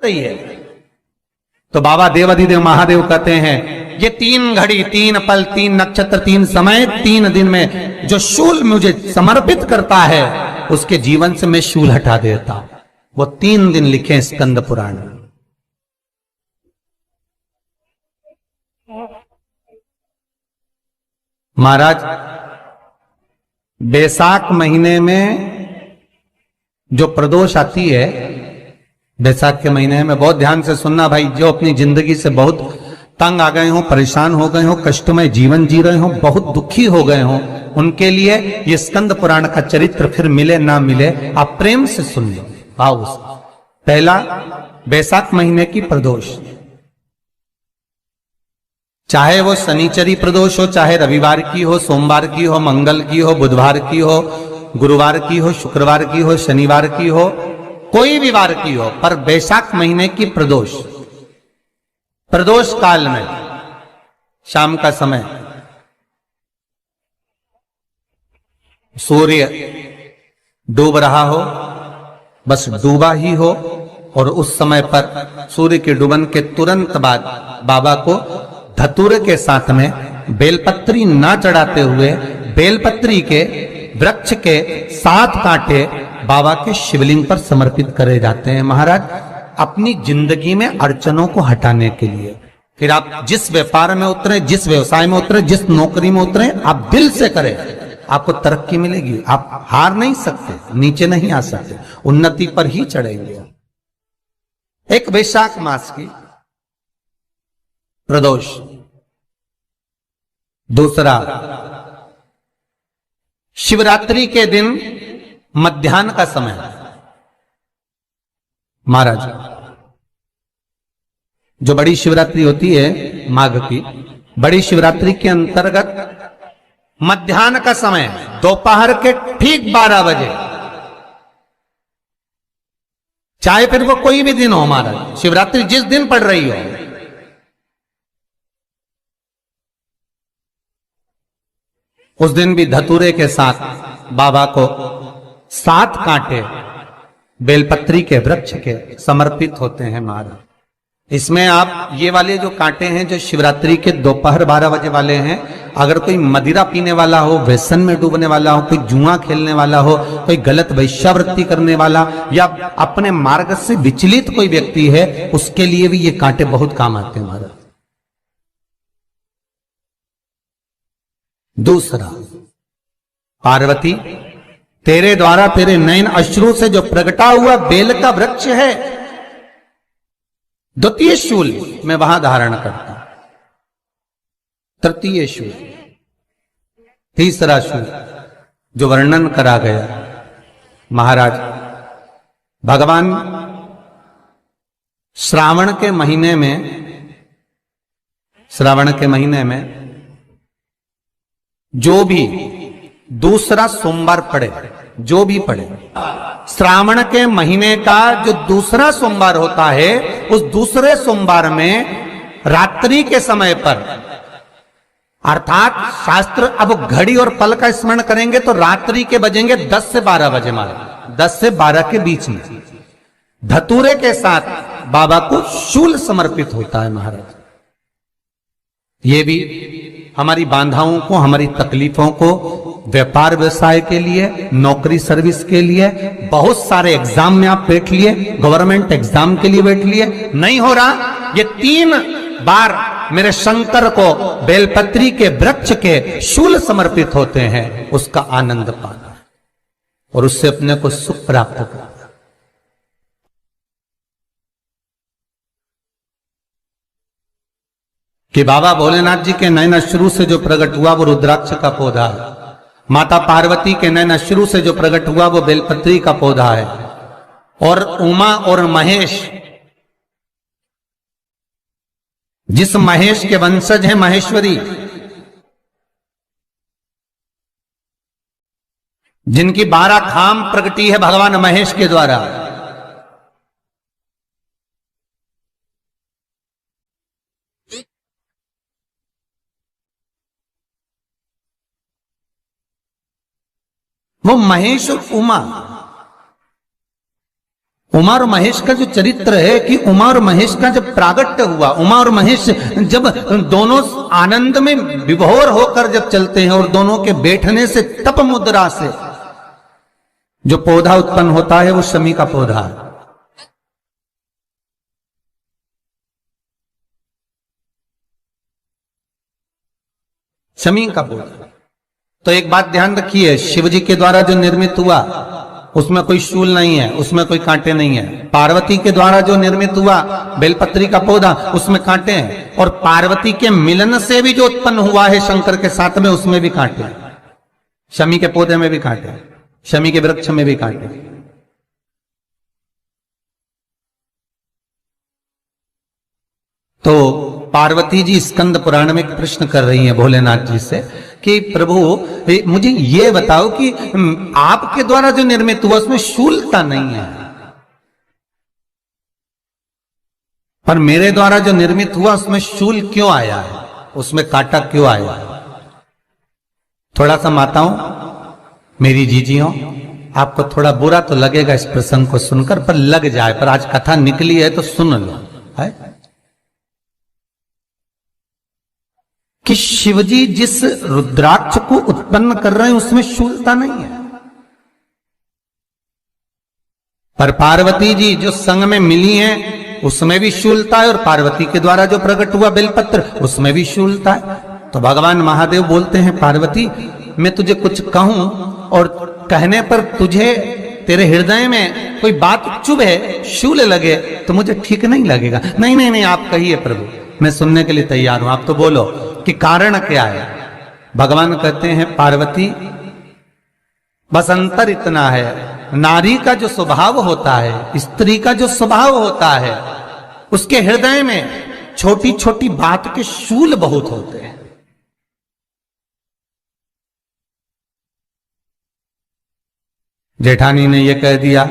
ही है। तो बाबा देवाधिदेव महादेव कहते हैं ये 3 घड़ी 3 पल 3 नक्षत्र 3 समय 3 दिन में जो शूल मुझे समर्पित करता है उसके जीवन से मैं शूल हटा देता हूं। वो 3 दिन लिखे स्कंद पुराण में। महाराज बैसाख महीने में जो प्रदोष आती है, बैसाख के महीने में बहुत ध्यान से सुनना भाई, जो अपनी जिंदगी से बहुत तंग आ गए हो, परेशान हो गए हो, कष्टमय जीवन जी रहे हो, बहुत दुखी हो गए हो, उनके लिए ये स्कंद पुराण का चरित्र फिर मिले ना मिले आप प्रेम से सुन लो भाव से। पहला बैसाख महीने की प्रदोष, चाहे वो शनिचरी प्रदोष हो, चाहे रविवार की हो, सोमवार की हो, मंगल की हो, बुधवार की हो, गुरुवार की हो, शुक्रवार की हो, शनिवार की हो, कोई भी वार की हो, पर बैसाख महीने की प्रदोष, प्रदोष काल में शाम का समय सूर्य डूब रहा हो, बस डूबा ही हो, और उस समय पर सूर्य के डूबन के तुरंत बाद बाबा को धतूरे के साथ में बेलपत्री ना चढ़ाते हुए बेलपत्री के वृक्ष के 7 कांटे बाबा के शिवलिंग पर समर्पित करे जाते हैं महाराज, अपनी जिंदगी में अड़चनों को हटाने के लिए। फिर आप जिस व्यापार में उतरे, जिस व्यवसाय में उतरे, जिस नौकरी में उतरे, आप दिल से करें, आपको तरक्की मिलेगी। आप हार नहीं सकते, नीचे नहीं आ सकते, उन्नति पर ही चढ़ेंगे। एक वैशाख मास की प्रदोष, दूसरा शिवरात्रि के दिन मध्याह्न का समय। महाराज जो बड़ी शिवरात्रि होती है माघ की, बड़ी शिवरात्रि के अंतर्गत मध्याह्न का समय, दोपहर के ठीक 12 बजे, चाहे फिर वो कोई भी दिन हो महाराज, शिवरात्रि जिस दिन पड़ रही हो, उस दिन भी धतूरे के साथ बाबा को 7 कांटे बेलपत्री के वृक्ष के समर्पित होते हैं महाराज। इसमें आप ये वाले जो कांटे हैं जो शिवरात्रि के दोपहर 12 बजे वाले हैं, अगर कोई मदिरा पीने वाला हो, व्यसन में डूबने वाला हो, कोई जुआ खेलने वाला हो, कोई गलत वैश्यावृत्ति करने वाला, या अपने मार्ग से विचलित कोई व्यक्ति है, उसके लिए भी ये कांटे बहुत काम आते हैं महाराज। दूसरा, पार्वती तेरे द्वारा तेरे नयन अश्रु से जो प्रगटा हुआ बेल का वृक्ष है, द्वितीय शूल मैं वहां धारण करता, तृतीय शूल, तीसरा शूल जो वर्णन करा गया महाराज। भगवान श्रावण के महीने में जो भी दूसरा सोमवार पड़े, जो भी पड़े, श्रावण के महीने का जो दूसरा सोमवार होता है, उस दूसरे सोमवार में रात्रि के समय पर, अर्थात शास्त्र अब घड़ी और पल का स्मरण करेंगे तो रात्रि के बजेंगे 10 से 12 बजे महाराज, 10 से 12 के बीच में धतूरे के साथ बाबा को शूल समर्पित होता है महाराज। ये भी हमारी बाधाओं को, हमारी तकलीफों को, व्यापार व्यवसाय के लिए, नौकरी सर्विस के लिए, बहुत सारे एग्जाम में आप बैठ लिए, गवर्नमेंट एग्जाम के लिए बैठ लिए, नहीं हो रहा, ये 3 बार मेरे शंकर को बेलपत्री के वृक्ष के शूल समर्पित होते हैं, उसका आनंद पाना और उससे अपने को सुख प्राप्त करना। कि बाबा भोलेनाथ जी के नयन अश्रु से जो प्रकट हुआ वो रुद्राक्ष का पौधा है, माता पार्वती के नयन अश्रु से जो प्रकट हुआ वो बेलपत्री का पौधा है, और उमा और महेश, जिस महेश के वंशज हैं महेश्वरी, जिनकी 12 खाम प्रगटी है भगवान महेश के द्वारा, वो महेश और उमा और महेश का जो चरित्र है कि उमा और महेश का जब प्रागट्य हुआ, उमा और महेश जब दोनों आनंद में विभोर होकर जब चलते हैं और दोनों के बैठने से तप मुद्रा से जो पौधा उत्पन्न होता है वो शमी का पौधा है। शमी का पौधा। तो एक बात ध्यान रखिए, शिव जी के द्वारा जो निर्मित हुआ उसमें कोई शूल नहीं है, उसमें कोई कांटे नहीं है। पार्वती के द्वारा जो निर्मित हुआ बेलपत्री का पौधा, उसमें कांटे हैं। और पार्वती के मिलन से भी जो उत्पन्न हुआ है शंकर के साथ में, उसमें भी कांटे हैं। शमी के पौधे में भी कांटे, शमी के वृक्ष में भी कांटे। तो पार्वती जी स्कंद पुराण में एक प्रश्न कर रही हैं भोलेनाथ जी से कि प्रभु मुझे ये बताओ कि आपके द्वारा जो निर्मित हुआ उसमें शूलता नहीं है, पर मेरे द्वारा जो निर्मित हुआ उसमें शूल क्यों आया है, उसमें कांटा क्यों आया है? थोड़ा सा माताओं, मेरी जीजियों, आपको थोड़ा बुरा तो लगेगा इस प्रसंग को सुनकर, पर लग जाए, पर आज कथा निकली है तो सुन लो है कि शिवजी जिस रुद्राक्ष को उत्पन्न कर रहे हैं उसमें शूलता नहीं है, पर पार्वती जी जो संग में मिली हैं उसमें भी शूलता है, और पार्वती के द्वारा जो प्रकट हुआ बेलपत्र उसमें भी शूलता है। तो भगवान महादेव बोलते हैं, पार्वती मैं तुझे कुछ कहूं और कहने पर तुझे तेरे हृदय में कोई बात चुभे, शूल लगे तो मुझे ठीक नहीं लगेगा। नहीं नहीं नहीं, आप कहिए प्रभु, मैं सुनने के लिए तैयार हूं, आप तो बोलो कि कारण क्या है। भगवान कहते हैं, पार्वती बस अंतर इतना है, नारी का जो स्वभाव होता है, स्त्री का जो स्वभाव होता है, उसके हृदय में छोटी छोटी बात के शूल बहुत होते हैं। जेठानी ने ये कह दिया,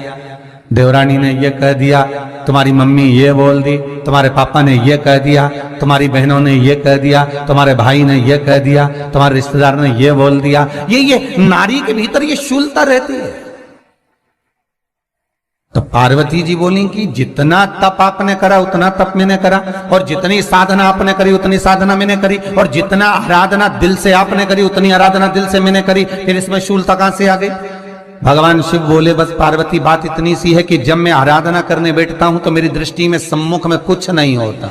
देवरानी ने ये कह दिया, तुम्हारी मम्मी ये बोल दी, तुम्हारे पापा ने ये कह दिया, तुम्हारी बहनों ने ये कह दिया, तुम्हारे भाई ने ये कह दिया, तुम्हारे रिश्तेदार ने ये बोल दिया। ये नारी के भीतर ये शूलता रहती है। तो पार्वती जी बोली कि जितना तप आपने करा उतना तप मैंने करा, और जितनी साधना आपने करी उतनी साधना मैंने करी, और जितना आराधना दिल से आपने करी उतनी आराधना दिल से मैंने करी, फिर इसमें शूलता कहां से आ गई? भगवान शिव बोले, बस पार्वती बात इतनी सी है कि जब मैं आराधना करने बैठता हूं तो मेरी दृष्टि में सम्मुख में कुछ नहीं होता।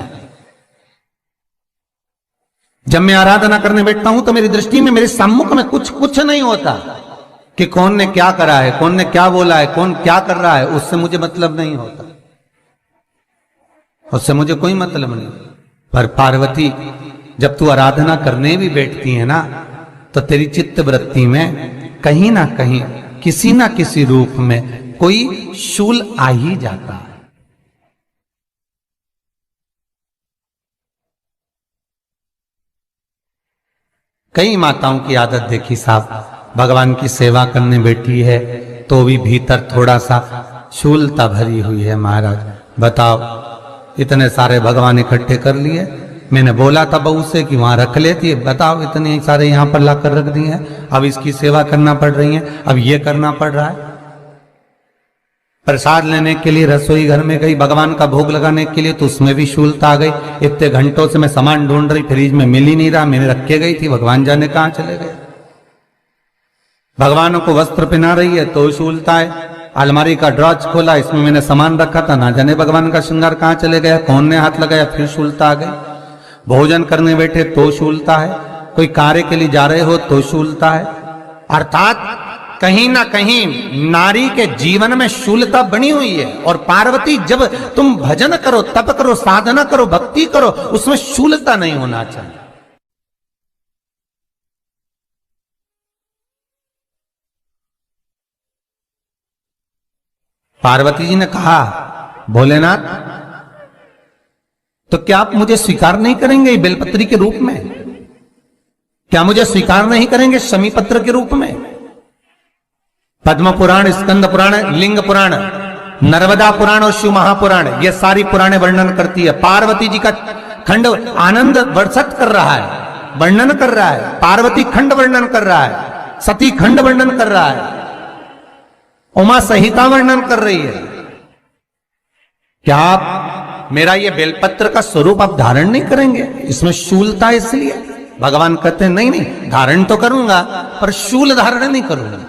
जब मैं आराधना करने बैठता हूं तो मेरी दृष्टि में मेरे सम्मुख में कुछ नहीं होता कि कौन ने क्या करा है, कौन ने क्या बोला है, कौन क्या कर रहा है, उससे मुझे मतलब नहीं होता, उससे मुझे कोई मतलब नहीं। पर पार्वती जब तू आराधना करने भी बैठती है ना, तो तेरी चित्त वृत्ति में कहीं ना कहीं किसी ना किसी रूप में कोई शूल आ ही जाता है। कई माताओं की आदत देखी साहब, भगवान की सेवा करने बैठी है तो भी भीतर थोड़ा सा शूलता भरी हुई है। महाराज बताओ, इतने सारे भगवान इकट्ठे कर लिए, मैंने बोला था बहू से कि वहां रख लेती है, बताओ इतने सारे यहां पर लाकर रख दिए हैं, अब इसकी सेवा करना पड़ रही है, अब ये करना पड़ रहा है। प्रसाद लेने के लिए रसोई घर में गई, भगवान का भोग लगाने के लिए, तो उसमें भी शूलता आ गई। इतने घंटों से मैं सामान ढूंढ रही, फ्रिज में मिल ही नहीं रहा, मैंने रख के गई थी, भगवान जाने कहां चले गए। भगवान को वस्त्र पहना रही है तो शूलता है। अलमारी का ड्रॉज खोला, इसमें मैंने सामान रखा था, ना जाने भगवान का श्रृंगार कहां चले गया, कौन ने हाथ लगाया, फिर शूलता आ गई। भोजन करने बैठे तो शूलता है, कोई कार्य के लिए जा रहे हो तो शूलता है। अर्थात कहीं ना कहीं नारी के जीवन में शूलता बनी हुई है। और पार्वती जब तुम भजन करो, तप करो, साधना करो, भक्ति करो, उसमें शूलता नहीं होना चाहिए। पार्वती जी ने कहा, भोलेनाथ तो क्या आप मुझे स्वीकार नहीं करेंगे बेलपत्री के रूप में? क्या मुझे स्वीकार नहीं करेंगे शमी पत्र के रूप में? पद्म पुराण, स्कंद पुराण, लिंग पुराण, नर्मदा पुराण और शिव महापुराण, ये सारी पुराणे वर्णन करती है। पार्वती जी का खंड आनंद वर्षत कर रहा है, वर्णन कर रहा है। पार्वती खंड वर्णन कर रहा है, सती खंड वर्णन कर रहा है, उमा संहिता वर्णन कर रही है। क्या आप मेरा ये बेलपत्र का स्वरूप आप धारण नहीं करेंगे? इसमें शूलता है, इसलिए भगवान कहते हैं नहीं नहीं, धारण तो करूंगा पर शूल धारण नहीं करूंगा।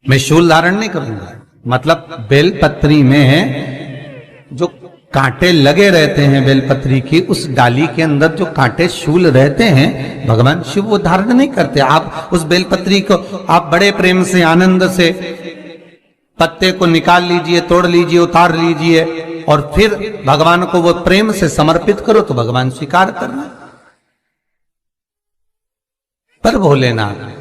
मैं शूल धारण नहीं करूंगा, मतलब बेलपत्री में जो कांटे लगे रहते हैं बेलपत्री की, उस डाली के अंदर जो कांटे शूल रहते हैं, भगवान शिव वो धारण नहीं करते। आप उस बेलपत्री को आप बड़े प्रेम से आनंद से पत्ते को निकाल लीजिए, तोड़ लीजिए, उतार लीजिए और फिर भगवान को वो प्रेम से समर्पित करो तो भगवान स्वीकार करना। पर भोलेनाथ